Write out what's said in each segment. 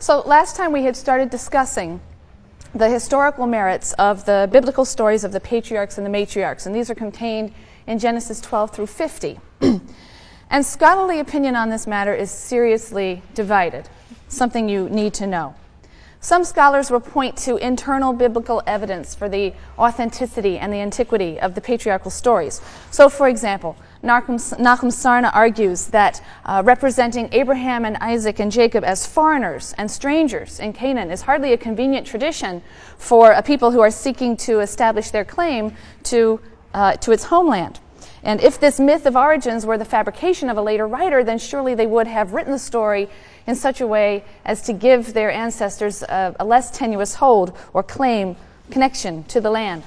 So last time we had started discussing the historical merits of the biblical stories of the patriarchs and the matriarchs, and these are contained in Genesis 12 through 50. And scholarly opinion on this matter is seriously divided, something you need to know. Some scholars will point to internal biblical evidence for the authenticity and the antiquity of the patriarchal stories. So, for example, Nahum Sarna argues that representing Abraham and Isaac and Jacob as foreigners and strangers in Canaan is hardly a convenient tradition for a people who are seeking to establish their claim to its homeland. And if this myth of origins were the fabrication of a later writer, then surely they would have written the story in such a way as to give their ancestors a less tenuous hold or connection to the land.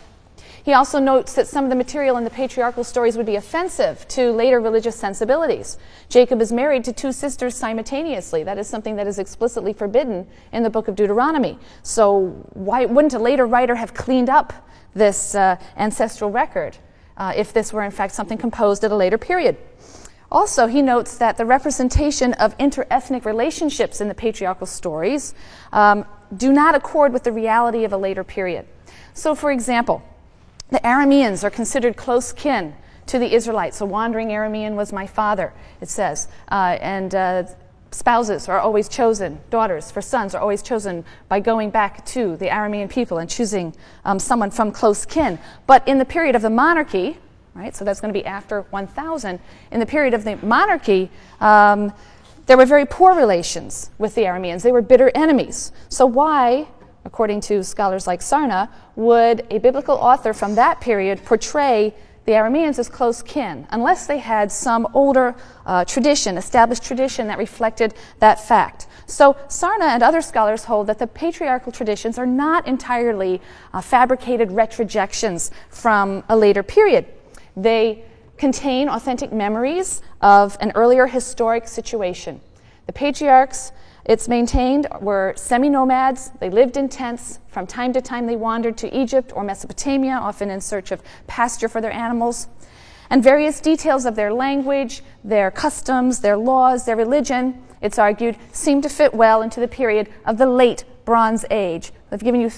He also notes that some of the material in the patriarchal stories would be offensive to later religious sensibilities. Jacob is married to two sisters simultaneously. That is something that is explicitly forbidden in the book of Deuteronomy. So why wouldn't a later writer have cleaned up this ancestral record if this were in fact something composed at a later period? Also, he notes that the representation of interethnic relationships in the patriarchal stories do not accord with the reality of a later period. So, for example, the Arameans are considered close kin to the Israelites. A wandering Aramean was my father, it says. Spouses are always chosen, daughters for sons are always chosen by going back to the Aramean people and choosing someone from close kin. But in the period of the monarchy, right, so that's going to be after 1000, in the period of the monarchy, there were very poor relations with the Arameans. They were bitter enemies. So why, according to scholars like Sarna, would a biblical author from that period portray the Arameans as close kin, unless they had some older established tradition that reflected that fact? So Sarna and other scholars hold that the patriarchal traditions are not entirely fabricated retrojections from a later period. They contain authentic memories of an earlier historic situation. The patriarchs, it's maintained, were semi-nomads. They lived in tents. From time to time they wandered to Egypt or Mesopotamia, often in search of pasture for their animals. And various details of their language, their customs, their laws, their religion, it's argued, seem to fit well into the period of the late Bronze Age. I've given you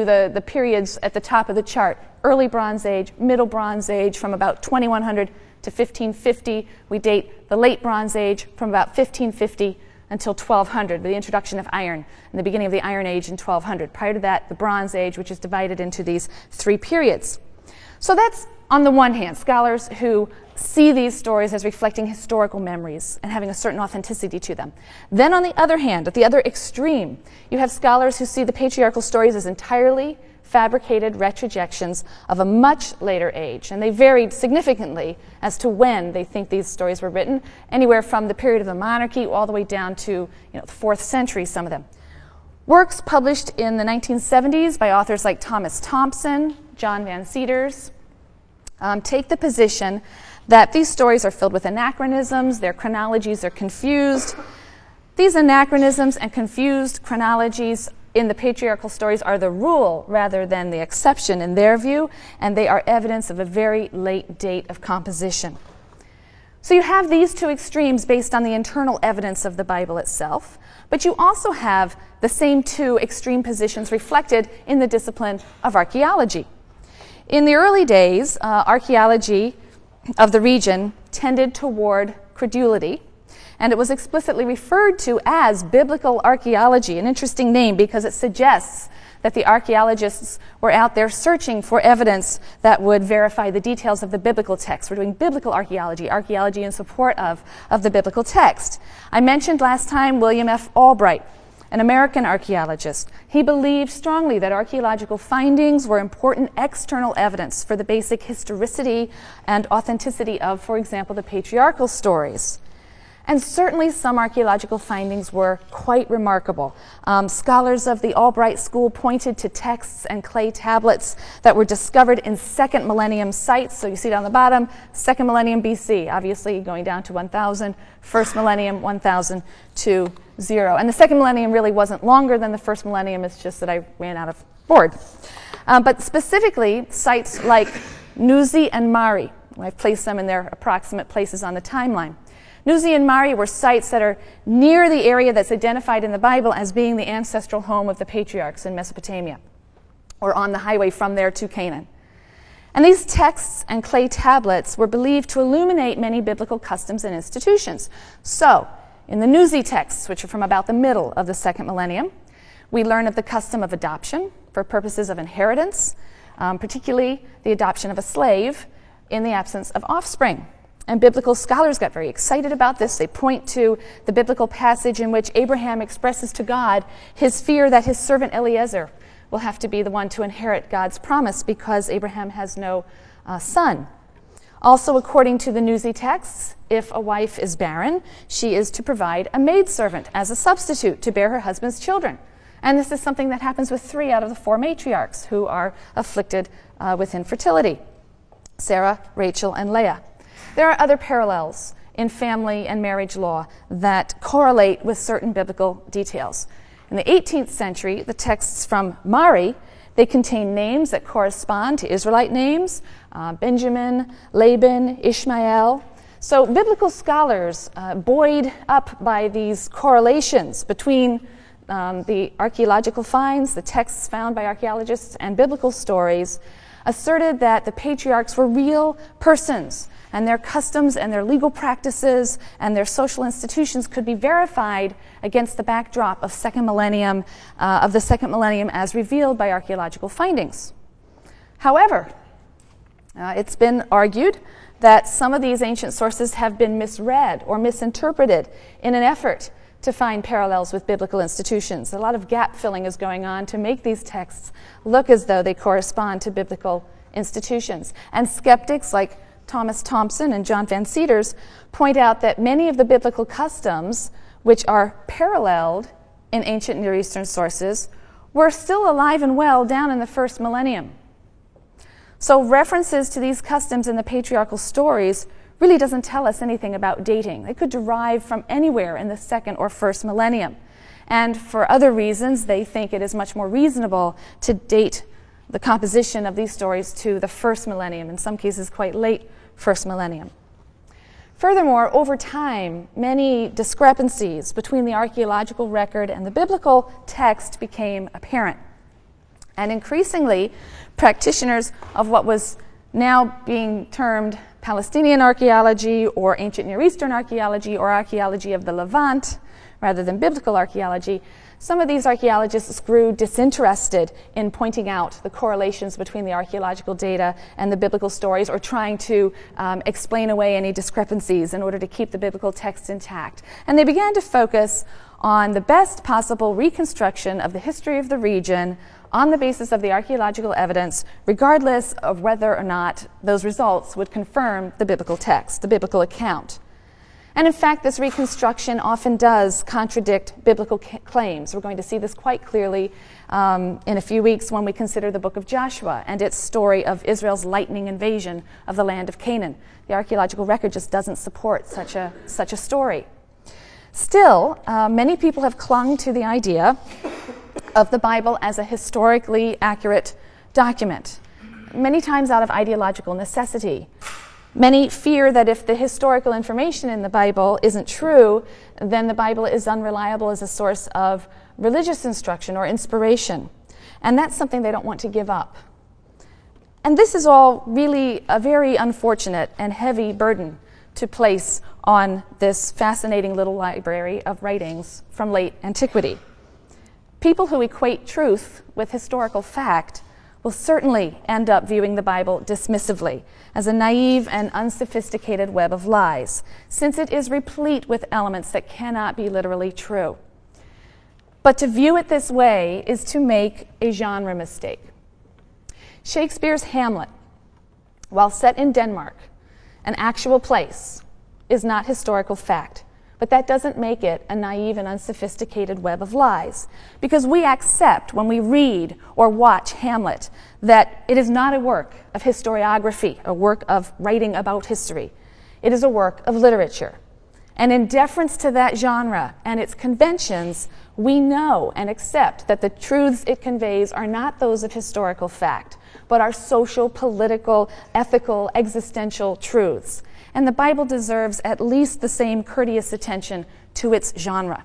the periods at the top of the chart. Early Bronze Age, Middle Bronze Age from about 2100 to 1550. We date the Late Bronze Age from about 1550 until 1200, with the introduction of iron, and the beginning of the Iron Age in 1200. Prior to that, the Bronze Age, which is divided into these three periods. So that's, on the one hand, scholars who see these stories as reflecting historical memories and having a certain authenticity to them. Then on the other hand, at the other extreme, you have scholars who see the patriarchal stories as entirely fabricated retrojections of a much later age, and they varied significantly as to when they think these stories were written, anywhere from the period of the monarchy all the way down to the 4th century, some of them. Works published in the 1970s by authors like Thomas Thompson, John Van Seters, take the position that these stories are filled with anachronisms, their chronologies are confused. These anachronisms and confused chronologies in the patriarchal stories are the rule rather than the exception in their view, and they are evidence of a very late date of composition. So you have these two extremes based on the internal evidence of the Bible itself, but you also have the same two extreme positions reflected in the discipline of archaeology. In the early days, archaeology of the region tended toward credulity, and it was explicitly referred to as biblical archaeology, an interesting name because it suggests that the archaeologists were out there searching for evidence that would verify the details of the biblical text. We're doing biblical archaeology, archaeology in support of the biblical text. I mentioned last time William F. Albright, an American archaeologist. He believed strongly that archaeological findings were important external evidence for the basic historicity and authenticity of, for example, the patriarchal stories. And certainly some archaeological findings were quite remarkable. Scholars of the Albright School pointed to texts and clay tablets that were discovered in 2nd millennium sites. So you see down the bottom, 2nd millennium BC, obviously going down to 1000, 1st millennium 1000 to 0. And the 2nd millennium really wasn't longer than the 1st millennium, it's just that I ran out of board. But specifically, sites like Nuzi and Mari, I've placed them in their approximate places on the timeline. Nuzi and Mari were sites that are near the area that's identified in the Bible as being the ancestral home of the patriarchs in Mesopotamia, or on the highway from there to Canaan. And these texts and clay tablets were believed to illuminate many biblical customs and institutions. So, in the Nuzi texts, which are from about the middle of the second millennium, we learn of the custom of adoption for purposes of inheritance, particularly the adoption of a slave in the absence of offspring. And biblical scholars got very excited about this. They point to the biblical passage in which Abraham expresses to God his fear that his servant Eliezer will have to be the one to inherit God's promise because Abraham has no son. Also, according to the Nuzi texts, if a wife is barren, she is to provide a maidservant as a substitute to bear her husband's children. And this is something that happens with 3 out of the 4 matriarchs who are afflicted with infertility: Sarah, Rachel, and Leah. There are other parallels in family and marriage law that correlate with certain biblical details. In the 18th century, the texts from Mari, they contain names that correspond to Israelite names: Benjamin, Laban, Ishmael. So biblical scholars, buoyed up by these correlations between the archaeological finds, the texts found by archaeologists, and biblical stories, asserted that the patriarchs were real persons, and their customs and their legal practices and their social institutions could be verified against the backdrop of the second millennium as revealed by archaeological findings. However, it's been argued that some of these ancient sources have been misread or misinterpreted in an effort to find parallels with biblical institutions. A lot of gap filling is going on to make these texts look as though they correspond to biblical institutions. And skeptics like Thomas Thompson and John Van Seters point out that many of the biblical customs which are paralleled in ancient Near Eastern sources were still alive and well down in the first millennium. So references to these customs in the patriarchal stories really doesn't tell us anything about dating. They could derive from anywhere in the second or first millennium. And for other reasons, they think it is much more reasonable to date the composition of these stories to the first millennium, in some cases quite late first millennium. Furthermore, over time, many discrepancies between the archaeological record and the biblical text became apparent. And increasingly, practitioners of what was now being termed Palestinian archaeology or ancient Near Eastern archaeology or archaeology of the Levant, rather than biblical archaeology, some of these archaeologists grew disinterested in pointing out the correlations between the archaeological data and the biblical stories, or trying to explain away any discrepancies in order to keep the biblical text intact. And they began to focus on the best possible reconstruction of the history of the region on the basis of the archaeological evidence, regardless of whether or not those results would confirm the biblical text, the biblical account. And in fact, this reconstruction often does contradict biblical claims. We're going to see this quite clearly in a few weeks when we consider the book of Joshua and its story of Israel's lightning invasion of the land of Canaan. The archaeological record just doesn't support such a story. Still, many people have clung to the idea of the Bible as a historically accurate document, many times out of ideological necessity. Many fear that if the historical information in the Bible isn't true, then the Bible is unreliable as a source of religious instruction or inspiration. And that's something they don't want to give up. And this is all really a very unfortunate and heavy burden to place on this fascinating little library of writings from late antiquity. People who equate truth with historical fact will certainly end up viewing the Bible dismissively as a naive and unsophisticated web of lies, since it is replete with elements that cannot be literally true. But to view it this way is to make a genre mistake. Shakespeare's Hamlet, while set in Denmark, an actual place, is not historical fact. But that doesn't make it a naive and unsophisticated web of lies, because we accept when we read or watch Hamlet that it is not a work of historiography, a work of writing about history. It is a work of literature. And in deference to that genre and its conventions, we know and accept that the truths it conveys are not those of historical fact, but are social, political, ethical, existential truths. and the Bible deserves at least the same courteous attention to its genre.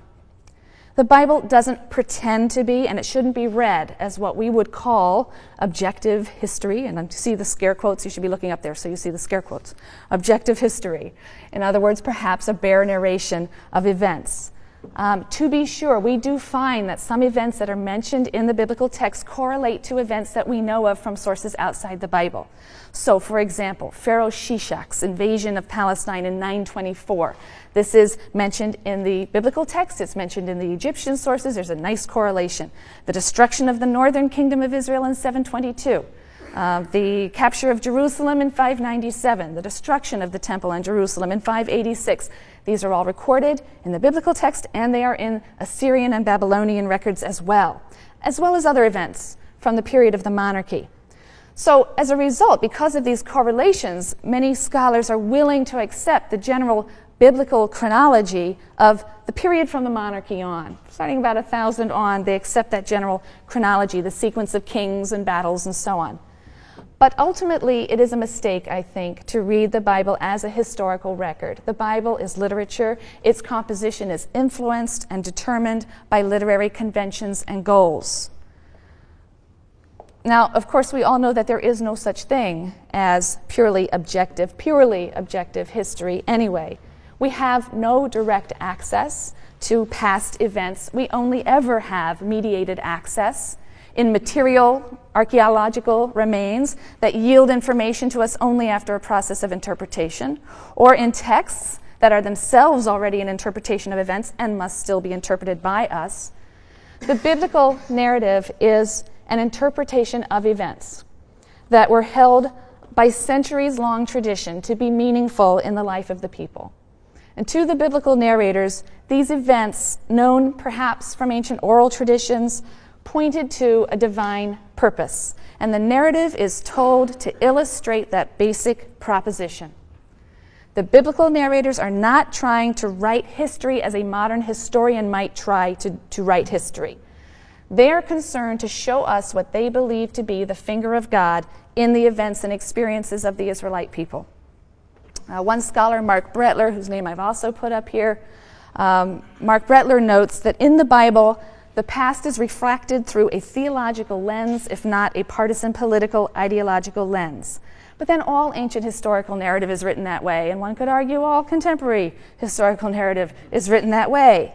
The Bible doesn't pretend to be, and it shouldn't be read as what we would call objective history. And to see the scare quotes, you should be looking up there so you see the scare quotes. Objective history. In other words, perhaps a bare narration of events. To be sure, we do find that some events that are mentioned in the biblical text correlate to events that we know of from sources outside the Bible. So, for example, Pharaoh Shishak's invasion of Palestine in 924. This is mentioned in the biblical text. It's mentioned in the Egyptian sources. There's a nice correlation. The destruction of the northern kingdom of Israel in 722. The capture of Jerusalem in 597, the destruction of the temple in Jerusalem in 586. These are all recorded in the biblical text, and they are in Assyrian and Babylonian records as well as other events from the period of the monarchy. So as a result, because of these correlations, many scholars are willing to accept the general biblical chronology of the period from the monarchy on. Starting about 1000 on, they accept that general chronology, the sequence of kings and battles and so on. But ultimately, it is a mistake, I think, to read the Bible as a historical record. The Bible is literature. Its composition is influenced and determined by literary conventions and goals. Now, of course, we all know that there is no such thing as purely objective history anyway. We have no direct access to past events. We only ever have mediated access in material archaeological remains that yield information to us only after a process of interpretation, or in texts that are themselves already an interpretation of events and must still be interpreted by us. The biblical narrative is an interpretation of events that were held by centuries-long tradition to be meaningful in the life of the people. And to the biblical narrators, these events, known perhaps from ancient oral traditions, pointed to a divine purpose. And the narrative is told to illustrate that basic proposition. The biblical narrators are not trying to write history as a modern historian might try to write history. They are concerned to show us what they believe to be the finger of God in the events and experiences of the Israelite people. One scholar, Mark Brettler, whose name I've also put up here, Mark Brettler notes that in the Bible, the past is refracted through a theological lens, if not a partisan political ideological lens. But then all ancient historical narrative is written that way, and one could argue all contemporary historical narrative is written that way.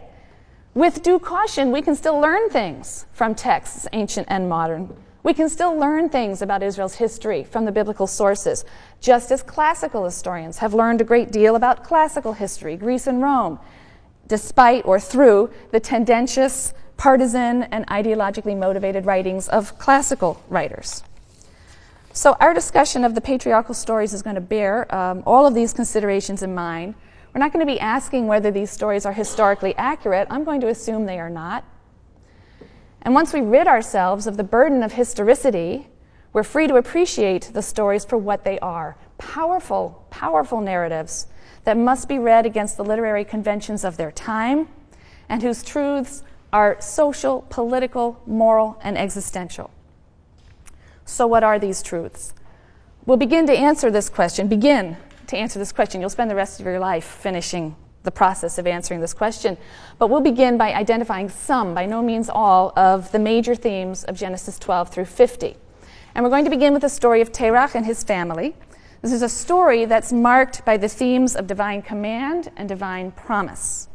With due caution, we can still learn things from texts, ancient and modern. We can still learn things about Israel's history from the biblical sources, just as classical historians have learned a great deal about classical history, Greece and Rome, despite or through the tendentious, partisan, and ideologically motivated writings of classical writers. So our discussion of the patriarchal stories is going to bear all of these considerations in mind. We're not going to be asking whether these stories are historically accurate. I'm going to assume they are not. And once we rid ourselves of the burden of historicity, we're free to appreciate the stories for what they are. Powerful, powerful narratives that must be read against the literary conventions of their time, and whose truths are social, political, moral, and existential. So what are these truths? We'll begin to answer this question. You'll spend the rest of your life finishing the process of answering this question. But we'll begin by identifying some, by no means all, of the major themes of Genesis 12 through 50. And we're going to begin with the story of Terach and his family. This is a story that's marked by the themes of divine command and divine promise.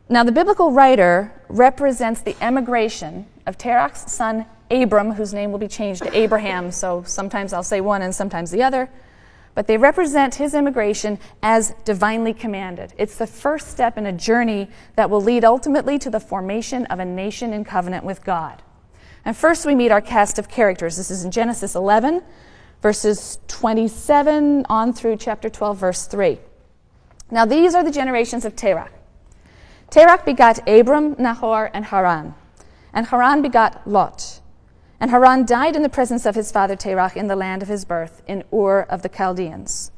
Now, the biblical writer represents the emigration of Terach's son Abram, whose name will be changed to Abraham, so sometimes I'll say one and sometimes the other. But they represent his immigration as divinely commanded. It's the first step in a journey that will lead ultimately to the formation of a nation in covenant with God. And first we meet our cast of characters. This is in Genesis 11, verses 27 on through chapter 12, verse 3. Now these are the generations of Terach. Terach begot Abram, Nahor, and Haran. And Haran begot Lot. And Haran died in the presence of his father Terach in the land of his birth, in Ur of the Chaldeans.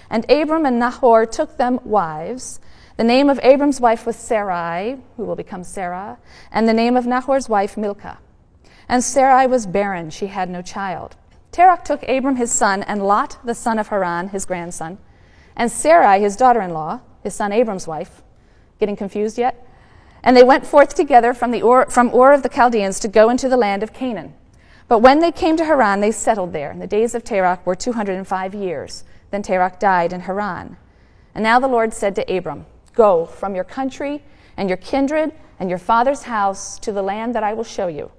And Abram and Nahor took them wives. The name of Abram's wife was Sarai, who will become Sarah, and the name of Nahor's wife Milcah. And Sarai was barren, she had no child. Terach took Abram his son, and Lot, the son of Haran, his grandson, and Sarai, his daughter-in-law, his son Abram's wife. Getting confused yet? And they went forth together from Ur of the Chaldeans to go into the land of Canaan. But when they came to Haran, they settled there. And the days of Terach were 205 years. Then Terach died in Haran. And now the Lord said to Abram, "Go from your country and your kindred and your father's house to the land that I will show you.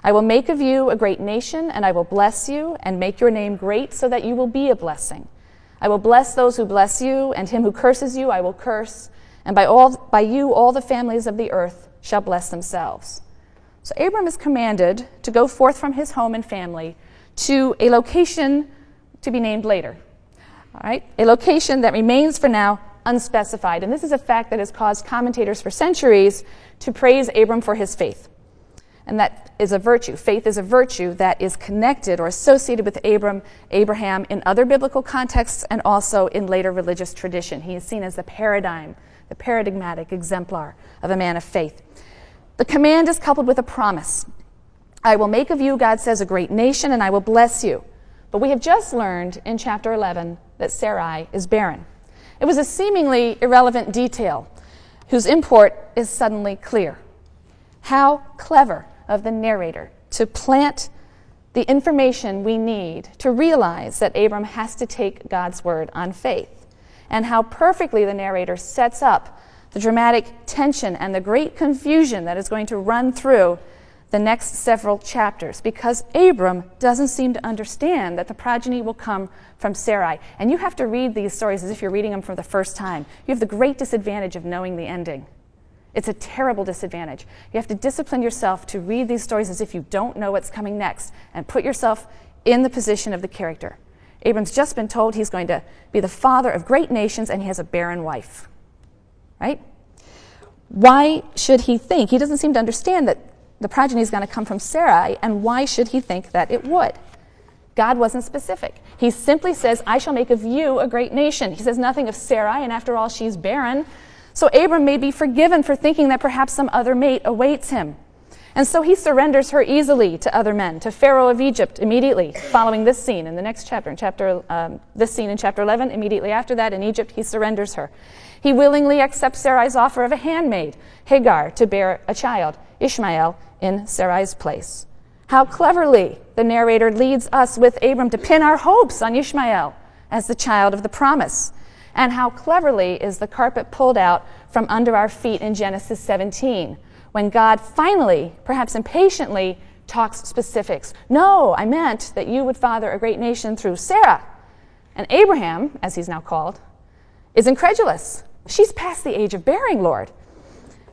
I will make of you a great nation, and I will bless you and make your name great so that you will be a blessing. I will bless those who bless you, and him who curses you I will curse, and by you all the families of the earth shall bless themselves." So Abram is commanded to go forth from his home and family to a location to be named later. All right? A location that remains for now unspecified. And this is a fact that has caused commentators for centuries to praise Abram for his faith. And that is a virtue. Faith is a virtue that is connected or associated with Abraham in other biblical contexts and also in later religious tradition. He is seen as the paradigmatic exemplar of a man of faith. The command is coupled with a promise. I will make of you, God says, a great nation, and I will bless you. But we have just learned in chapter 11 that Sarai is barren. It was a seemingly irrelevant detail whose import is suddenly clear. How clever of the narrator to plant the information we need to realize that Abram has to take God's word on faith, and how perfectly the narrator sets up the dramatic tension and the great confusion that is going to run through the next several chapters, because Abram doesn't seem to understand that the progeny will come from Sarai. And you have to read these stories as if you're reading them for the first time. You have the great disadvantage of knowing the ending. It's a terrible disadvantage. You have to discipline yourself to read these stories as if you don't know what's coming next and put yourself in the position of the character. Abram's just been told he's going to be the father of great nations, and he has a barren wife. Right? Why should he think? He doesn't seem to understand that the progeny is going to come from Sarai, and why should he think that it would? God wasn't specific. He simply says, I shall make of you a great nation. He says nothing of Sarai, and after all, she's barren. So Abram may be forgiven for thinking that perhaps some other mate awaits him. And so he surrenders her easily to other men, to Pharaoh of Egypt immediately, following this scene in the next chapter. This scene in chapter 11, immediately after that in Egypt, he surrenders her. He willingly accepts Sarai's offer of a handmaid, Hagar, to bear a child, Ishmael, in Sarai's place. How cleverly the narrator leads us with Abram to pin our hopes on Ishmael as the child of the promise. And how cleverly is the carpet pulled out from under our feet in Genesis 17, when God finally, perhaps impatiently, talks specifics. No, I meant that you would father a great nation through Sarah. And Abraham, as he's now called, is incredulous. She's past the age of bearing, Lord.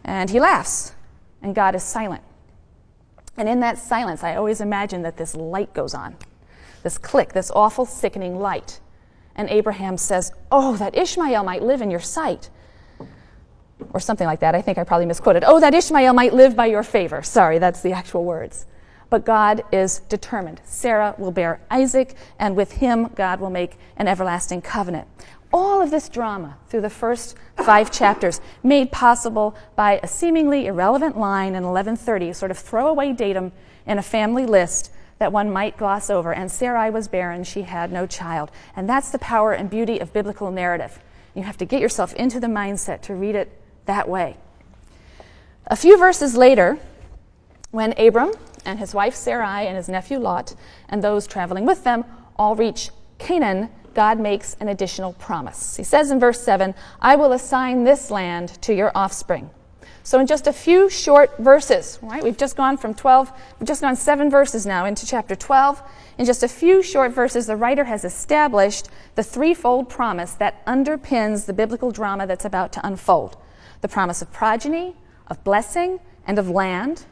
And he laughs, and God is silent. And in that silence, I always imagine that this light goes on, this click, this awful, sickening light. And Abraham says, oh, that Ishmael might live in your sight. Or something like that. I think I probably misquoted. Oh, that Ishmael might live by your favor. Sorry, that's the actual words. But God is determined. Sarah will bear Isaac, and with him, God will make an everlasting covenant. All of this drama through the first 5 chapters made possible by a seemingly irrelevant line in 1130, a sort of throwaway datum in a family list that one might gloss over. And Sarai was barren, she had no child. And that's the power and beauty of biblical narrative. You have to get yourself into the mindset to read it that way. A few verses later, when Abram and his wife Sarai and his nephew Lot and those traveling with them all reach Canaan, God makes an additional promise. He says in verse 7, I will assign this land to your offspring. So in just a few short verses, right? We've just gone 7 verses now into chapter 12. In just a few short verses, the writer has established the threefold promise that underpins the biblical drama that's about to unfold. The promise of progeny, of blessing, and of land.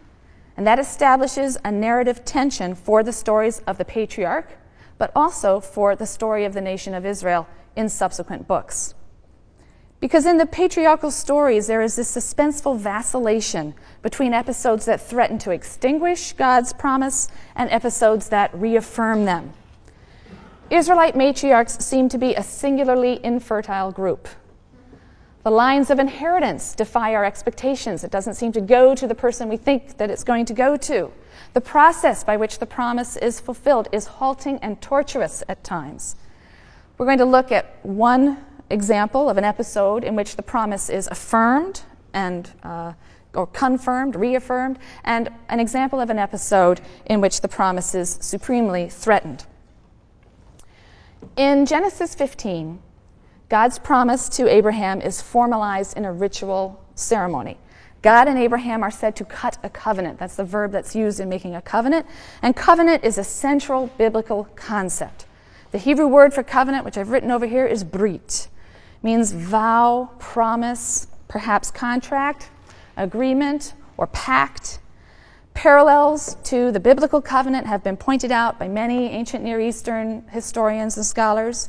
And that establishes a narrative tension for the stories of the patriarch, but also for the story of the nation of Israel in subsequent books. Because in the patriarchal stories, there is this suspenseful vacillation between episodes that threaten to extinguish God's promise and episodes that reaffirm them. Israelite matriarchs seem to be a singularly infertile group. The lines of inheritance defy our expectations. It doesn't seem to go to the person we think that it's going to go to. The process by which the promise is fulfilled is halting and tortuous at times. We're going to look at one example of an episode in which the promise is affirmed and or confirmed, reaffirmed, and an example of an episode in which the promise is supremely threatened. In Genesis 15, God's promise to Abraham is formalized in a ritual ceremony. God and Abraham are said to cut a covenant. That's the verb that's used in making a covenant. And covenant is a central biblical concept. The Hebrew word for covenant, which I've written over here, is brit. It means vow, promise, perhaps contract, agreement, or pact. Parallels to the biblical covenant have been pointed out by many ancient Near Eastern historians and scholars.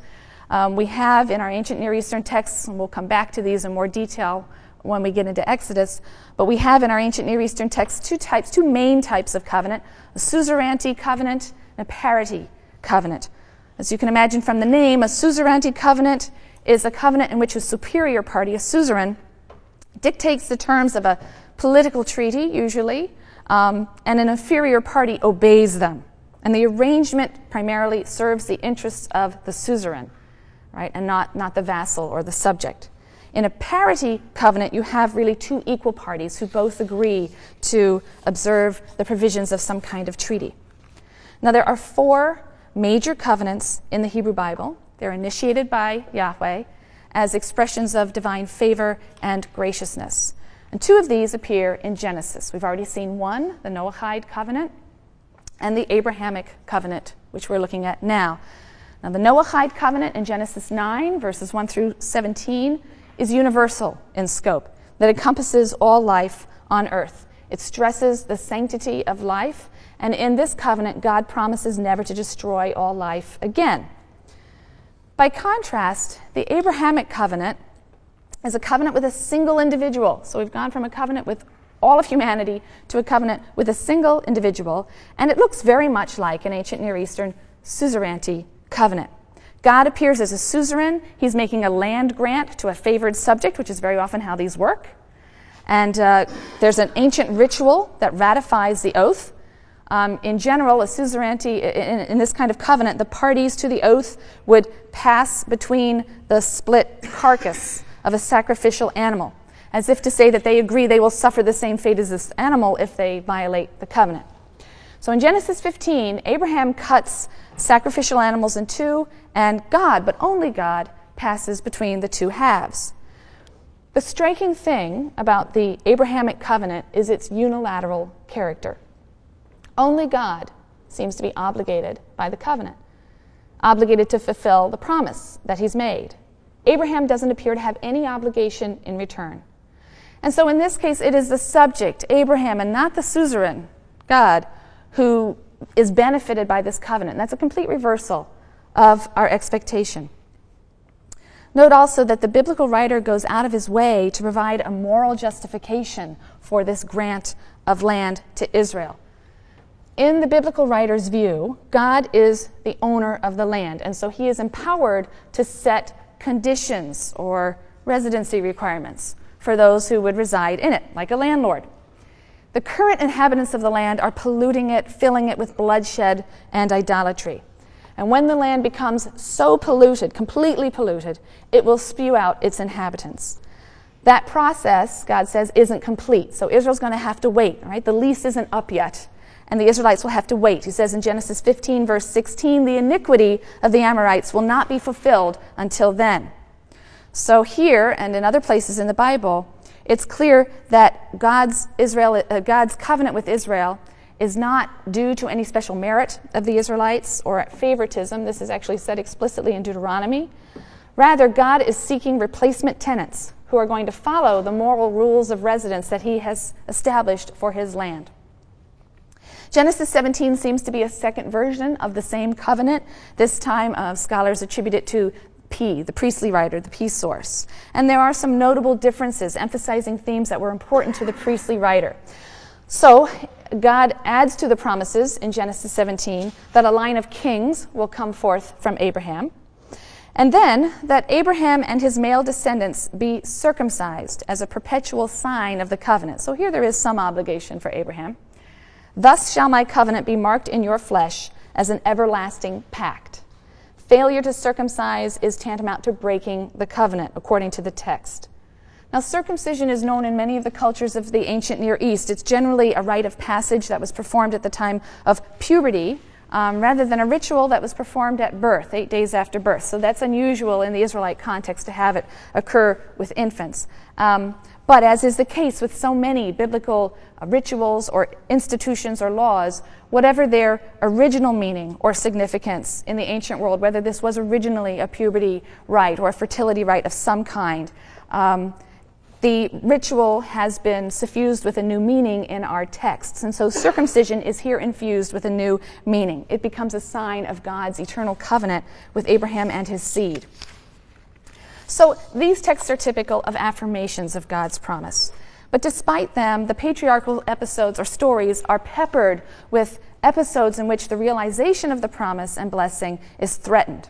We have in our ancient Near Eastern texts, and we'll come back to these in more detail when we get into Exodus, but we have in our ancient Near Eastern texts two main types of covenant, a suzerainty covenant and a parity covenant. As you can imagine from the name, a suzerainty covenant is a covenant in which a superior party, a suzerain, dictates the terms of a political treaty, usually, and an inferior party obeys them. And the arrangement primarily serves the interests of the suzerain, right, and not the vassal or the subject. In a parity covenant, you have really two equal parties who both agree to observe the provisions of some kind of treaty. Now, there are 4 major covenants in the Hebrew Bible. They're initiated by Yahweh as expressions of divine favor and graciousness. And 2 of these appear in Genesis. We've already seen one, the Noahide covenant, and the Abrahamic covenant, which we're looking at now. Now, the Noahide covenant in Genesis 9, verses 1 through 17, is universal in scope, that encompasses all life on earth. It stresses the sanctity of life, and in this covenant, God promises never to destroy all life again. By contrast, the Abrahamic covenant is a covenant with a single individual. So we've gone from a covenant with all of humanity to a covenant with a single individual, and it looks very much like an ancient Near Eastern suzerainty covenant. God appears as a suzerain. He's making a land grant to a favored subject, which is very often how these work. And there's an ancient ritual that ratifies the oath. In general, a suzerainty, in this kind of covenant, the parties to the oath would pass between the split carcass of a sacrificial animal, as if to say that they agree they will suffer the same fate as this animal if they violate the covenant. So in Genesis 15, Abraham cuts sacrificial animals in 2, and God, but only God, passes between the 2 halves. The striking thing about the Abrahamic covenant is its unilateral character. Only God seems to be obligated by the covenant, obligated to fulfill the promise that he's made. Abraham doesn't appear to have any obligation in return. And so in this case, it is the subject, Abraham, and not the suzerain, God, who is benefited by this covenant. That's a complete reversal of our expectation. Note also that the biblical writer goes out of his way to provide a moral justification for this grant of land to Israel. In the biblical writer's view, God is the owner of the land, and so he is empowered to set conditions or residency requirements for those who would reside in it, like a landlord. The current inhabitants of the land are polluting it, filling it with bloodshed and idolatry. And when the land becomes so polluted, completely polluted, it will spew out its inhabitants. That process, God says, isn't complete. So Israel's going to have to wait, right? The lease isn't up yet, and the Israelites will have to wait. He says in Genesis 15, verse 16, the iniquity of the Amorites will not be fulfilled until then. So here, and in other places in the Bible, it's clear that God's covenant with Israel is not due to any special merit of the Israelites or favoritism. This is actually said explicitly in Deuteronomy. Rather, God is seeking replacement tenants who are going to follow the moral rules of residence that he has established for his land. Genesis 17 seems to be a second version of the same covenant. This time, scholars attribute it to P, the priestly writer, the P source. And there are some notable differences emphasizing themes that were important to the priestly writer. So God adds to the promises in Genesis 17 that a line of kings will come forth from Abraham, and then that Abraham and his male descendants be circumcised as a perpetual sign of the covenant. So here there is some obligation for Abraham. Thus shall my covenant be marked in your flesh as an everlasting pact. Failure to circumcise is tantamount to breaking the covenant, according to the text. Now, circumcision is known in many of the cultures of the ancient Near East. It's generally a rite of passage that was performed at the time of puberty, rather than a ritual that was performed at birth, 8 days after birth. So that's unusual in the Israelite context to have it occur with infants. But as is the case with so many biblical rituals or institutions or laws, whatever their original meaning or significance in the ancient world, whether this was originally a puberty rite or a fertility rite of some kind, the ritual has been suffused with a new meaning in our texts. And so circumcision is here infused with a new meaning. It becomes a sign of God's eternal covenant with Abraham and his seed. So these texts are typical of affirmations of God's promise. But despite them, the patriarchal episodes or stories are peppered with episodes in which the realization of the promise and blessing is threatened.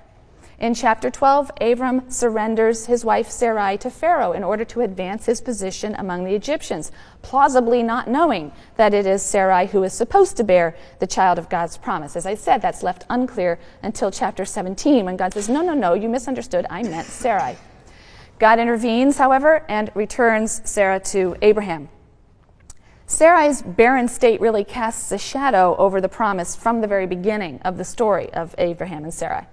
In chapter 12, Abram surrenders his wife Sarai to Pharaoh in order to advance his position among the Egyptians, plausibly not knowing that it is Sarai who is supposed to bear the child of God's promise. As I said, that's left unclear until chapter 17, when God says, no, you misunderstood, I meant Sarai. God intervenes, however, and returns Sarah to Abraham. Sarai's barren state really casts a shadow over the promise from the very beginning of the story of Abraham and Sarai.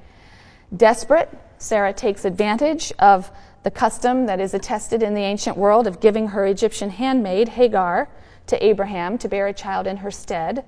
Desperate, Sarah takes advantage of the custom that is attested in the ancient world of giving her Egyptian handmaid, Hagar, to Abraham to bear a child in her stead.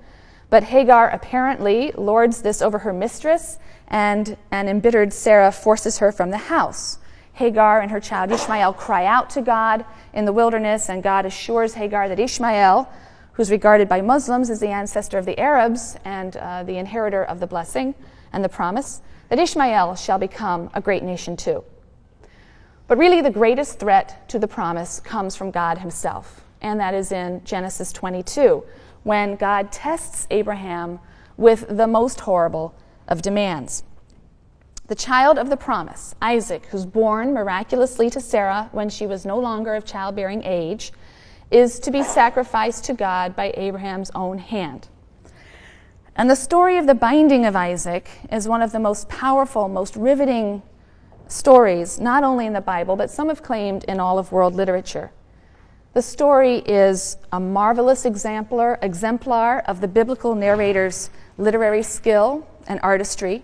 But Hagar apparently lords this over her mistress, and an embittered Sarah forces her from the house. Hagar and her child Ishmael cry out to God in the wilderness, and God assures Hagar that Ishmael, who's regarded by Muslims as the ancestor of the Arabs and the inheritor of the blessing and the promise, that Ishmael shall become a great nation too. But really the greatest threat to the promise comes from God himself, and that is in Genesis 22, when God tests Abraham with the most horrible of demands. The child of the promise, Isaac, who's born miraculously to Sarah when she was no longer of childbearing age, is to be sacrificed to God by Abraham's own hand. And the story of the binding of Isaac is one of the most powerful, most riveting stories, not only in the Bible, but some have claimed in all of world literature. The story is a marvelous exemplar of the biblical narrator's literary skill and artistry.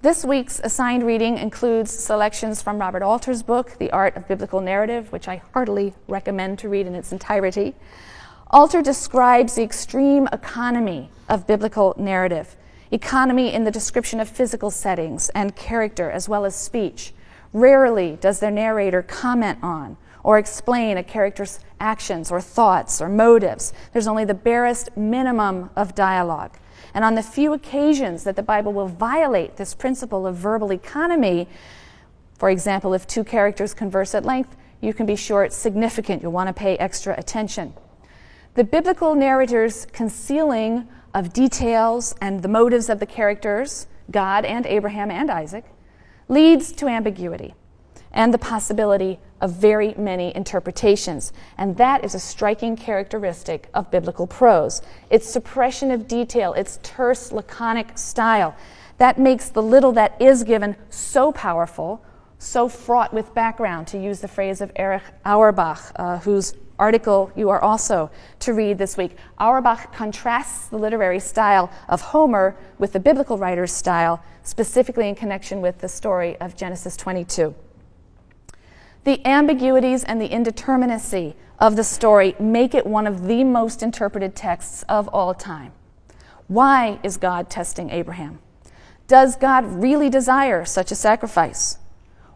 This week's assigned reading includes selections from Robert Alter's book, The Art of Biblical Narrative, which I heartily recommend to read in its entirety. Alter describes the extreme economy of biblical narrative, economy in the description of physical settings and character as well as speech. Rarely does the narrator comment on or explain a character's actions or thoughts or motives. There's only the barest minimum of dialogue. And on the few occasions that the Bible will violate this principle of verbal economy, for example, if two characters converse at length, you can be sure it's significant. You'll want to pay extra attention. The biblical narrator's concealing of details and the motives of the characters, God and Abraham and Isaac, leads to ambiguity and the possibility of very many interpretations. And that is a striking characteristic of biblical prose. Its suppression of detail, its terse, laconic style, that makes the little that is given so powerful, so fraught with background, to use the phrase of Erich Auerbach, whose article you are also to read this week. Auerbach contrasts the literary style of Homer with the biblical writer's style, specifically in connection with the story of Genesis 22. The ambiguities and the indeterminacy of the story make it one of the most interpreted texts of all time. Why is God testing Abraham? Does God really desire such a sacrifice?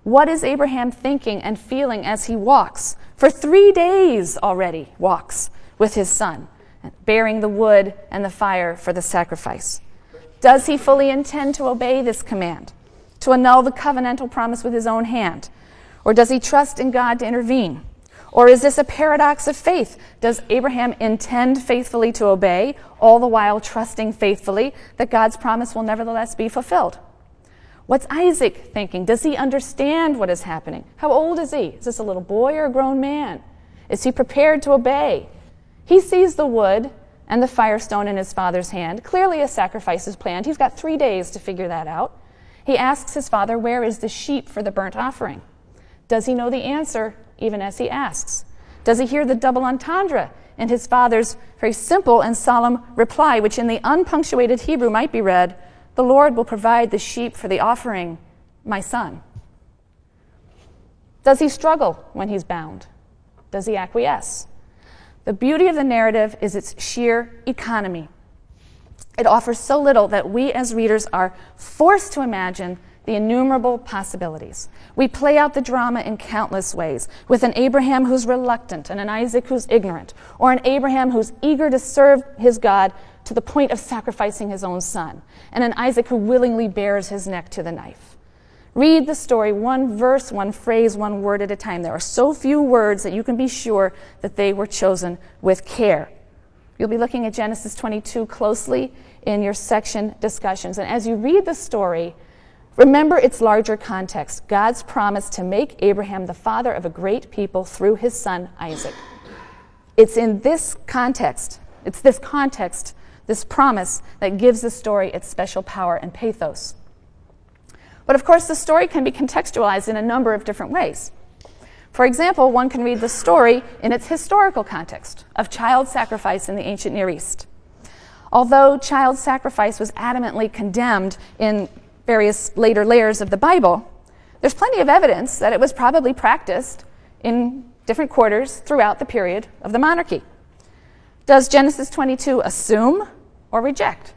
What is Abraham thinking and feeling as he walks? For 3 days already walks with his son, bearing the wood and the fire for the sacrifice. Does he fully intend to obey this command, to annul the covenantal promise with his own hand? Or does he trust in God to intervene? Or is this a paradox of faith? Does Abraham intend faithfully to obey, all the while trusting faithfully that God's promise will nevertheless be fulfilled? What's Isaac thinking? Does he understand what is happening? How old is he? Is this a little boy or a grown man? Is he prepared to obey? He sees the wood and the firestone in his father's hand. Clearly a sacrifice is planned. He's got 3 days to figure that out. He asks his father, where is the sheep for the burnt offering? Does he know the answer even as he asks? Does he hear the double entendre in his father's very simple and solemn reply, which in the unpunctuated Hebrew might be read, the Lord will provide the sheep for the offering, my son? Does he struggle when he's bound? Does he acquiesce? The beauty of the narrative is its sheer economy. It offers so little that we as readers are forced to imagine the innumerable possibilities. We play out the drama in countless ways, with an Abraham who's reluctant and an Isaac who's ignorant, or an Abraham who's eager to serve his God to the point of sacrificing his own son, and an Isaac who willingly bares his neck to the knife. Read the story one verse, one phrase, one word at a time. There are so few words that you can be sure that they were chosen with care. You'll be looking at Genesis 22 closely in your section discussions. And as you read the story, remember its larger context, God's promise to make Abraham the father of a great people through his son Isaac. It's in this context, this promise, that gives the story its special power and pathos. But of course, the story can be contextualized in a number of different ways. For example, one can read the story in its historical context of child sacrifice in the ancient Near East. Although child sacrifice was adamantly condemned in various later layers of the Bible, there's plenty of evidence that it was probably practiced in different quarters throughout the period of the monarchy. Does Genesis 22 assume or reject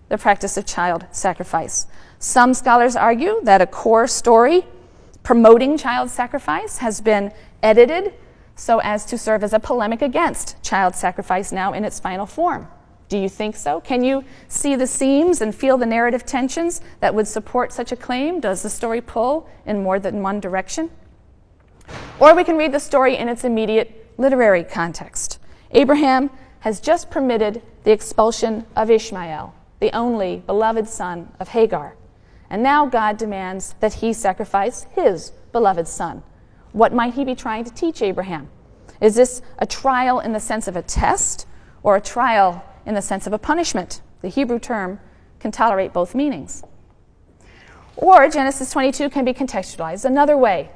the practice of child sacrifice? Some scholars argue that a core story promoting child sacrifice has been edited so as to serve as a polemic against child sacrifice now in its final form. Do you think so? Can you see the seams and feel the narrative tensions that would support such a claim? Does the story pull in more than one direction? Or we can read the story in its immediate literary context. Abraham has just permitted the expulsion of Ishmael, the only beloved son of Hagar. And now God demands that he sacrifice his beloved son. What might he be trying to teach Abraham? Is this a trial in the sense of a test, or a trial in the sense of a punishment? The Hebrew term can tolerate both meanings. Or Genesis 22 can be contextualized another way.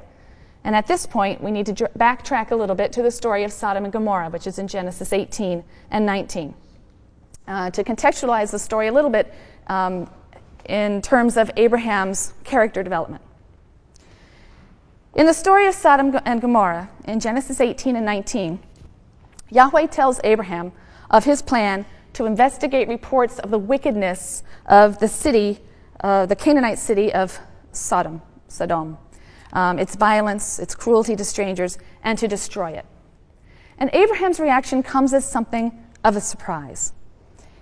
And at this point, we need to backtrack a little bit to the story of Sodom and Gomorrah, which is in Genesis 18 and 19. To contextualize the story a little bit, in terms of Abraham's character development. In the story of Sodom and Gomorrah, in Genesis 18 and 19, Yahweh tells Abraham of his plan to investigate reports of the wickedness of the city, the Canaanite city of Sodom, its violence, its cruelty to strangers, and to destroy it. And Abraham's reaction comes as something of a surprise.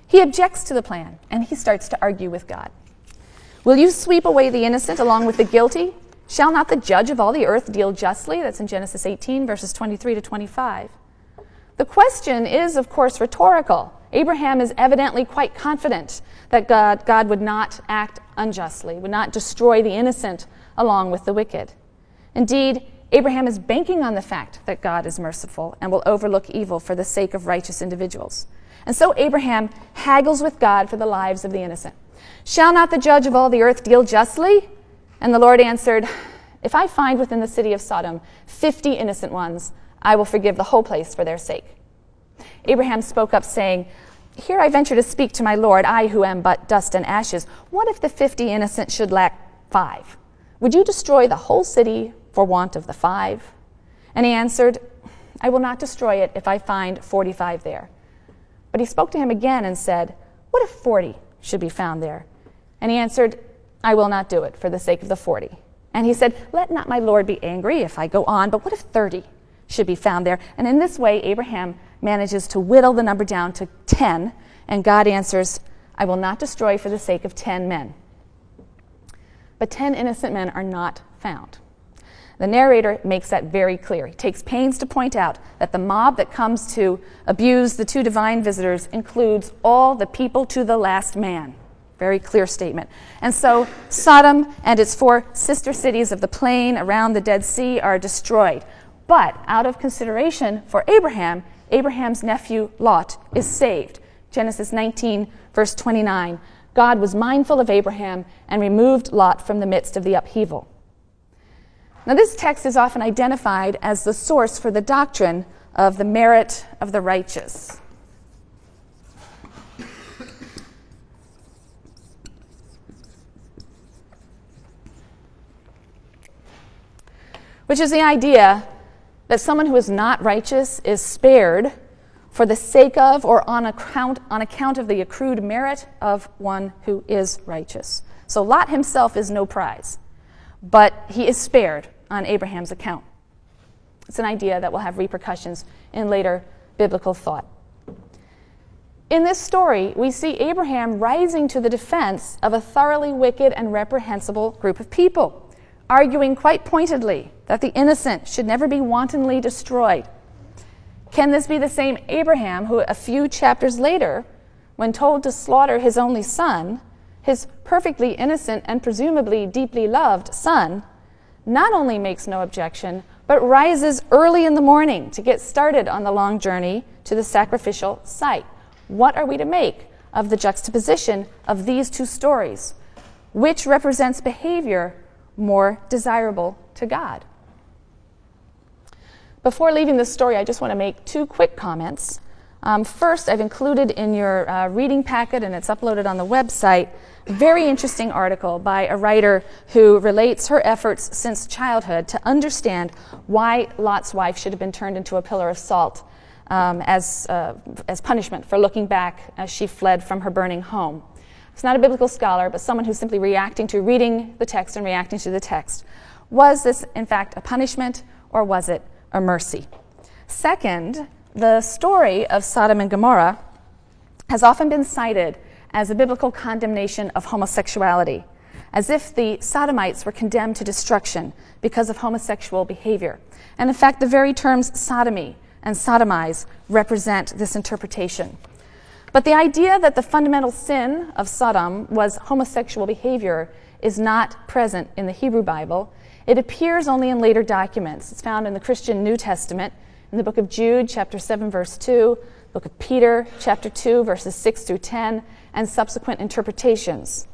He objects to the plan, and he starts to argue with God. Will you sweep away the innocent along with the guilty? Shall not the judge of all the earth deal justly? That's in Genesis 18, verses 23 to 25. The question is, of course, rhetorical. Abraham is evidently quite confident that God would not act unjustly, would not destroy the innocent along with the wicked. Indeed, Abraham is banking on the fact that God is merciful and will overlook evil for the sake of righteous individuals. And so Abraham haggles with God for the lives of the innocent. Shall not the judge of all the earth deal justly? And the Lord answered, if I find within the city of Sodom 50 innocent ones, I will forgive the whole place for their sake. Abraham spoke up, saying, here I venture to speak to my Lord, I who am but dust and ashes. What if the 50 innocent should lack 5? Would you destroy the whole city for want of the 5? And he answered, I will not destroy it if I find 45 there. But he spoke to him again and said, what if 40 should be found there? And he answered, I will not do it for the sake of the 40. And he said, let not my Lord be angry if I go on, but what if 30 should be found there? And in this way, Abraham manages to whittle the number down to 10, and God answers, I will not destroy for the sake of 10 men. But 10 innocent men are not found. The narrator makes that very clear. He takes pains to point out that the mob that comes to abuse the two divine visitors includes all the people to the last man. Very clear statement. And so Sodom and its 4 sister cities of the plain around the Dead Sea are destroyed. But out of consideration for Abraham, Abraham's nephew Lot is saved. Genesis 19, verse 29. God was mindful of Abraham and removed Lot from the midst of the upheaval. Now, this text is often identified as the source for the doctrine of the merit of the righteous. Which is the idea that someone who is not righteous is spared for the sake of or on account of the accrued merit of one who is righteous. So Lot himself is no prize, but he is spared on Abraham's account. It's an idea that will have repercussions in later biblical thought. In this story, we see Abraham rising to the defense of a thoroughly wicked and reprehensible group of people, arguing quite pointedly that the innocent should never be wantonly destroyed. Can this be the same Abraham who, a few chapters later, when told to slaughter his only son, his perfectly innocent and presumably deeply loved son, not only makes no objection, but rises early in the morning to get started on the long journey to the sacrificial site? What are we to make of the juxtaposition of these two stories? Which represents behavior more desirable to God? Before leaving this story, I just want to make two quick comments. First, I've included in your reading packet, and it's uploaded on the website, a very interesting article by a writer who relates her efforts since childhood to understand why Lot's wife should have been turned into a pillar of salt as punishment for looking back as she fled from her burning home. It's not a biblical scholar, but someone who's simply reading the text and reacting to the text. Was this, in fact, a punishment, or was it a mercy? Second, the story of Sodom and Gomorrah has often been cited as a biblical condemnation of homosexuality, as if the Sodomites were condemned to destruction because of homosexual behavior. And in fact, the very terms sodomy and sodomize represent this interpretation. But the idea that the fundamental sin of Sodom was homosexual behavior is not present in the Hebrew Bible. It appears only in later documents. It's found in the Christian New Testament, in the book of Jude, chapter 7, verse 2, book of Peter, chapter 2, verses 6 through 10, and subsequent interpretations.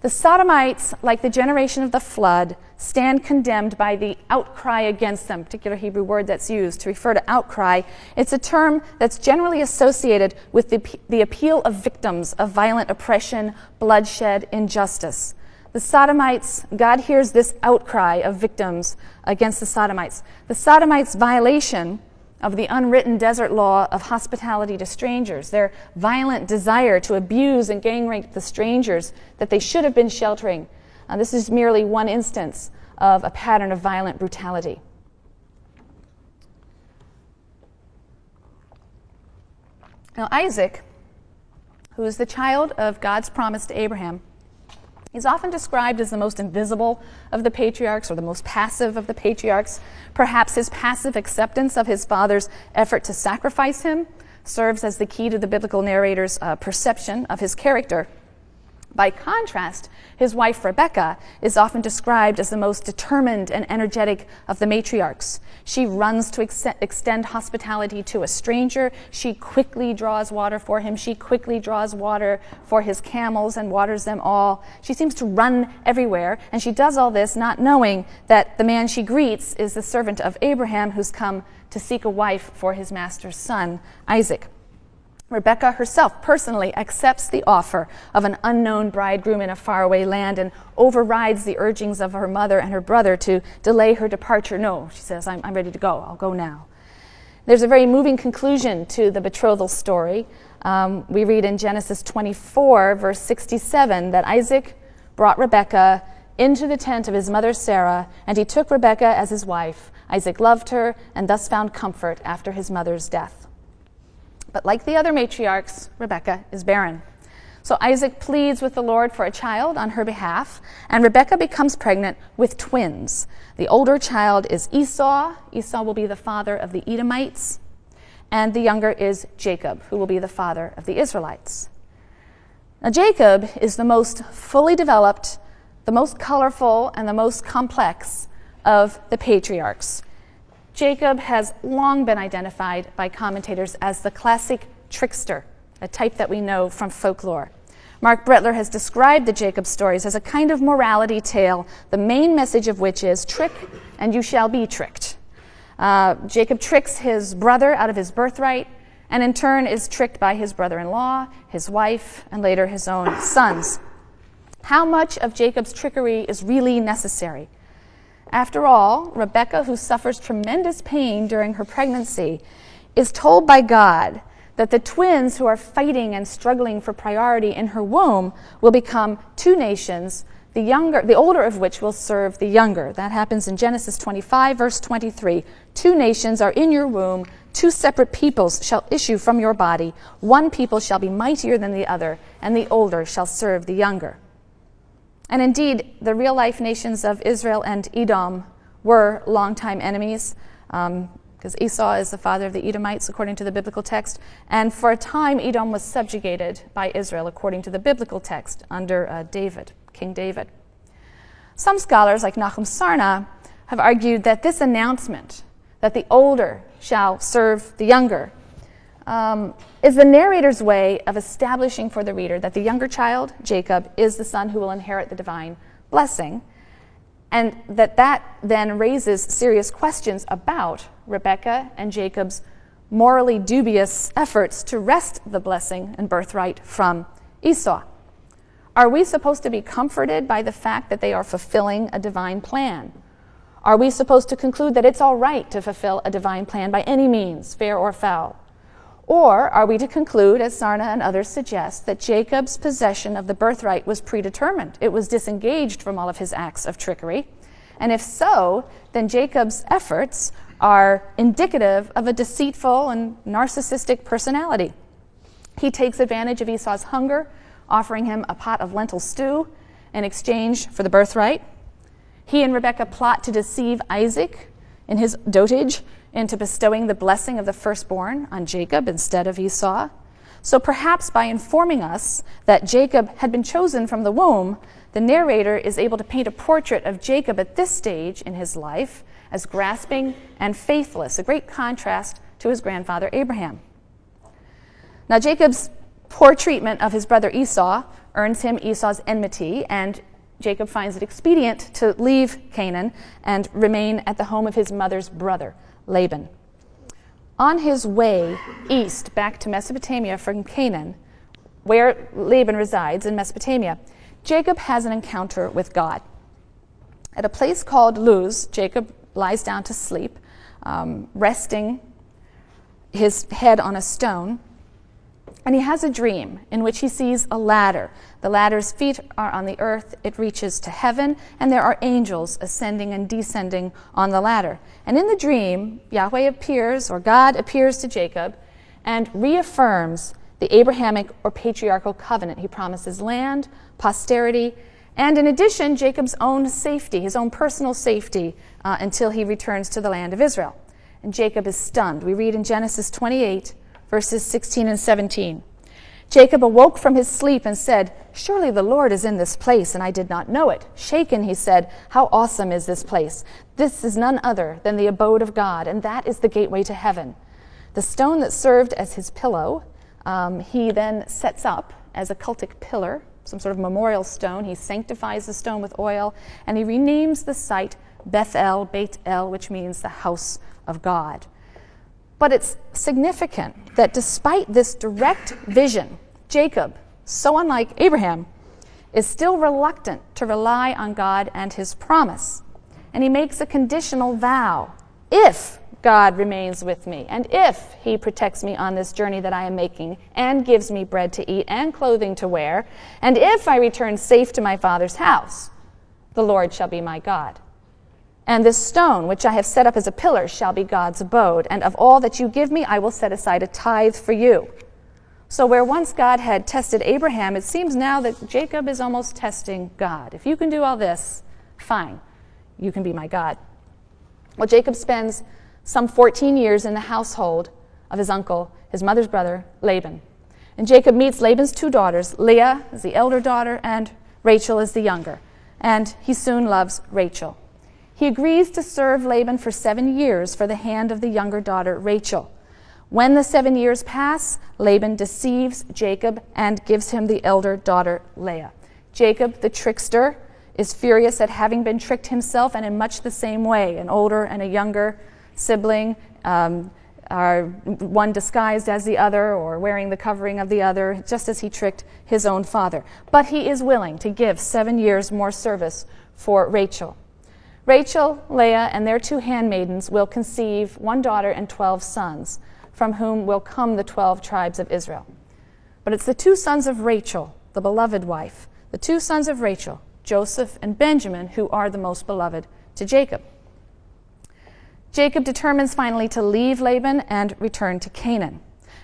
The Sodomites, like the generation of the flood, stand condemned by the outcry against them, particular Hebrew word that's used to refer to outcry. It's a term that's generally associated with the appeal of victims of violent oppression, bloodshed, injustice. The Sodomites, God hears this outcry of victims against the Sodomites. The Sodomites' violation of the unwritten desert law of hospitality to strangers, their violent desire to abuse and gang rape the strangers that they should have been sheltering. This is merely one instance of a pattern of violent brutality. Now, Isaac, who is the child of God's promise to Abraham, he's often described as the most invisible of the patriarchs, or the most passive of the patriarchs. Perhaps his passive acceptance of his father's effort to sacrifice him serves as the key to the biblical narrator's perception of his character. By contrast, his wife Rebekah is often described as the most determined and energetic of the matriarchs. She runs to extend hospitality to a stranger. She quickly draws water for him. She quickly draws water for his camels and waters them all. She seems to run everywhere, and she does all this not knowing that the man she greets is the servant of Abraham who's come to seek a wife for his master's son, Isaac. Rebekah herself personally accepts the offer of an unknown bridegroom in a faraway land and overrides the urgings of her mother and her brother to delay her departure. No, she says, I'm ready to go. I'll go now. There's a very moving conclusion to the betrothal story. We read in Genesis 24, verse 67, that Isaac brought Rebekah into the tent of his mother Sarah, and he took Rebekah as his wife. Isaac loved her and thus found comfort after his mother's death. But like the other matriarchs, Rebekah is barren. So Isaac pleads with the Lord for a child on her behalf, and Rebekah becomes pregnant with twins. The older child is Esau. Esau will be the father of the Edomites, and the younger is Jacob, who will be the father of the Israelites. Now Jacob is the most fully developed, the most colorful, and the most complex of the patriarchs. Jacob has long been identified by commentators as the classic trickster, a type that we know from folklore. Mark Brettler has described the Jacob stories as a kind of morality tale, the main message of which is, trick and you shall be tricked. Jacob tricks his brother out of his birthright, and in turn is tricked by his brother-in-law, his wife, and later his own sons. How much of Jacob's trickery is really necessary? After all, Rebekah, who suffers tremendous pain during her pregnancy, is told by God that the twins who are fighting and struggling for priority in her womb will become two nations, the older of which will serve the younger. That happens in Genesis 25, verse 23. 2 nations are in your womb, 2 separate peoples shall issue from your body. 1 people shall be mightier than the other, and the older shall serve the younger. And indeed, the real-life nations of Israel and Edom were longtime enemies, because Esau is the father of the Edomites, according to the biblical text. And for a time, Edom was subjugated by Israel, according to the biblical text, under King David. Some scholars, like Nahum Sarna, have argued that this announcement, that the older shall serve the younger, is the narrator's way of establishing for the reader that the younger child, Jacob, is the son who will inherit the divine blessing, and that then raises serious questions about Rebekah and Jacob's morally dubious efforts to wrest the blessing and birthright from Esau. Are we supposed to be comforted by the fact that they are fulfilling a divine plan? Are we supposed to conclude that it's all right to fulfill a divine plan by any means, fair or foul? Or are we to conclude, as Sarna and others suggest, that Jacob's possession of the birthright was predetermined? It was disengaged from all of his acts of trickery. And if so, then Jacob's efforts are indicative of a deceitful and narcissistic personality. He takes advantage of Esau's hunger, offering him a pot of lentil stew in exchange for the birthright. He and Rebekah plot to deceive Isaac in his dotage into bestowing the blessing of the firstborn on Jacob instead of Esau. So perhaps by informing us that Jacob had been chosen from the womb, the narrator is able to paint a portrait of Jacob at this stage in his life as grasping and faithless, a great contrast to his grandfather Abraham. Now, Jacob's poor treatment of his brother Esau earns him Esau's enmity, and Jacob finds it expedient to leave Canaan and remain at the home of his mother's brother, Laban. On his way east back to Mesopotamia from Canaan, where Laban resides in Mesopotamia, Jacob has an encounter with God. At a place called Luz, Jacob lies down to sleep, resting his head on a stone, and he has a dream in which he sees a ladder. The ladder's feet are on the earth, it reaches to heaven, and there are angels ascending and descending on the ladder. And in the dream, Yahweh appears, or God appears to Jacob, and reaffirms the Abrahamic or patriarchal covenant. He promises land, posterity, and in addition, Jacob's own safety, his own personal safety, until he returns to the land of Israel. And Jacob is stunned. We read in Genesis 28, verses 16 and 17. Jacob awoke from his sleep and said, "Surely the Lord is in this place, and I did not know it." Shaken, he said, "How awesome is this place! This is none other than the abode of God, and that is the gateway to heaven." The stone that served as his pillow, he then sets up as a cultic pillar, some sort of memorial stone. He sanctifies the stone with oil, and he renames the site Beth-El, Beit-El, which means the house of God. But it's significant that despite this direct vision, Jacob, so unlike Abraham, is still reluctant to rely on God and his promise. And he makes a conditional vow. If God remains with me, and if he protects me on this journey that I am making, and gives me bread to eat and clothing to wear, and if I return safe to my father's house, the Lord shall be my God. And this stone, which I have set up as a pillar, shall be God's abode. And of all that you give me, I will set aside a tithe for you. So where once God had tested Abraham, it seems now that Jacob is almost testing God. If you can do all this, fine, you can be my God. Well, Jacob spends some 14 years in the household of his uncle, his mother's brother, Laban. And Jacob meets Laban's 2 daughters. Leah is the elder daughter, and Rachel is the younger. And he soon loves Rachel. He agrees to serve Laban for 7 years for the hand of the younger daughter, Rachel. When the 7 years pass, Laban deceives Jacob and gives him the elder daughter Leah. Jacob, the trickster, is furious at having been tricked himself, and in much the same way, an older and a younger sibling are one disguised as the other or wearing the covering of the other, just as he tricked his own father. But he is willing to give 7 years more service for Rachel. Rachel, Leah, and their 2 handmaidens will conceive 1 daughter and 12 sons, from whom will come the 12 tribes of Israel. But it's the 2 sons of Rachel, the beloved wife, the 2 sons of Rachel, Joseph and Benjamin, who are the most beloved to Jacob. Jacob determines finally to leave Laban and return to Canaan.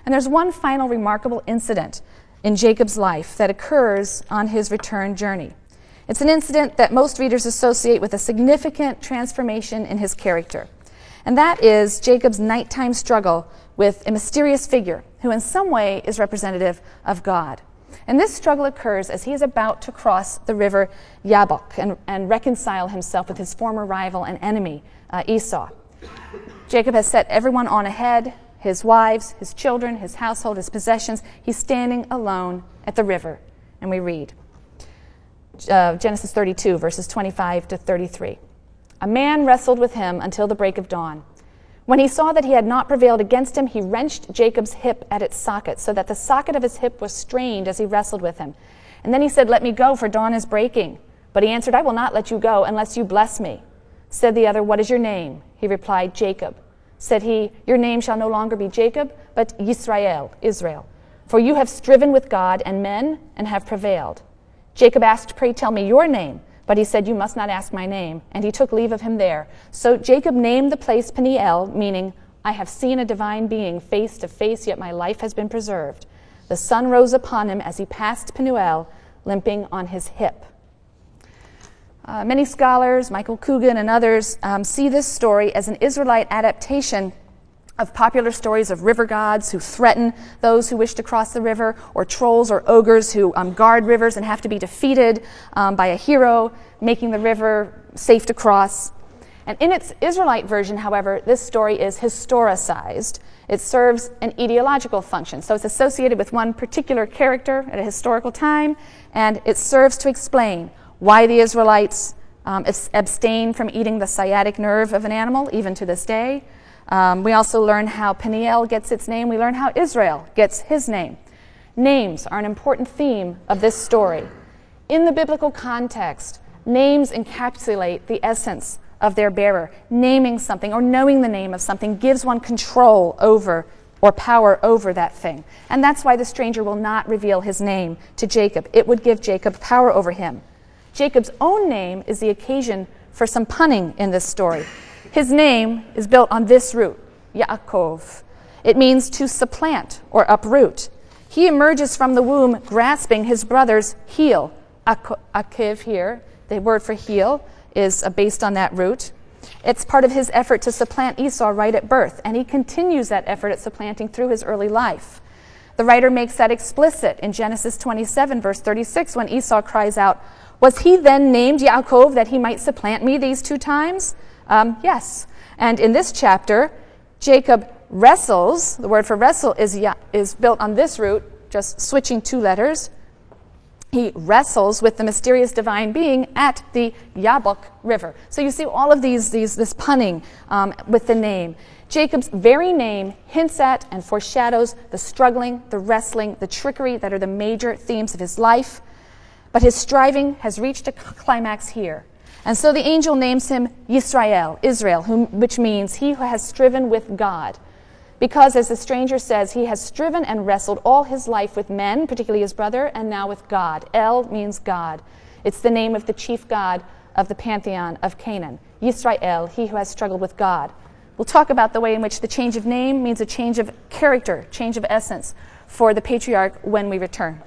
And there's one final remarkable incident in Jacob's life that occurs on his return journey. It's an incident that most readers associate with a significant transformation in his character. And that is Jacob's nighttime struggle with a mysterious figure who in some way is representative of God. And this struggle occurs as he is about to cross the river Jabbok and reconcile himself with his former rival and enemy, Esau. Jacob has set everyone on ahead, his wives, his children, his household, his possessions. He's standing alone at the river. And we read Genesis 32, verses 25 to 33. A man wrestled with him until the break of dawn. When he saw that he had not prevailed against him, he wrenched Jacob's hip at its socket, so that the socket of his hip was strained as he wrestled with him. And then he said, "Let me go, for dawn is breaking." But he answered, "I will not let you go unless you bless me." Said the other, "What is your name?" He replied, "Jacob." Said he, "Your name shall no longer be Jacob, but Yisrael, Israel. For you have striven with God and men and have prevailed." Jacob asked, "Pray tell me your name." But he said, "You must not ask my name." And he took leave of him there. So Jacob named the place Peniel, meaning, "I have seen a divine being face to face, yet my life has been preserved." The sun rose upon him as he passed Peniel, limping on his hip. Many scholars, Michael Coogan and others, see this story as an Israelite adaptation of popular stories of river gods who threaten those who wish to cross the river, or trolls or ogres who guard rivers and have to be defeated by a hero, making the river safe to cross. And in its Israelite version, however, this story is historicized. It serves an ideological function. So it's associated with one particular character at a historical time, and it serves to explain why the Israelites abstain from eating the sciatic nerve of an animal, even to this day. We also learn how Peniel gets its name. We learn how Israel gets his name. Names are an important theme of this story. In the biblical context, names encapsulate the essence of their bearer. Naming something or knowing the name of something gives one control over or power over that thing. And that's why the stranger will not reveal his name to Jacob. It would give Jacob power over him. Jacob's own name is the occasion for some punning in this story. His name is built on this root, Yaakov. It means to supplant or uproot. He emerges from the womb grasping his brother's heel. Akiv here, the word for heel, is based on that root. It's part of his effort to supplant Esau right at birth, and he continues that effort at supplanting through his early life. The writer makes that explicit in Genesis 27, verse 36, when Esau cries out, "Was he then named Yaakov that he might supplant me these 2 times? Yes. And in this chapter, Jacob wrestles. The word for wrestle is built on this root, just switching 2 letters. He wrestles with the mysterious divine being at the Jabbok River. So you see all of this punning with the name. Jacob's very name hints at and foreshadows the struggling, the wrestling, the trickery that are the major themes of his life. But his striving has reached a climax here. And so the angel names him Yisrael, Israel, which means he who has striven with God. Because, as the stranger says, he has striven and wrestled all his life with men, particularly his brother, and now with God. El means God. It's the name of the chief god of the pantheon of Canaan. Yisrael, he who has struggled with God. We'll talk about the way in which the change of name means a change of character, change of essence for the patriarch when we return.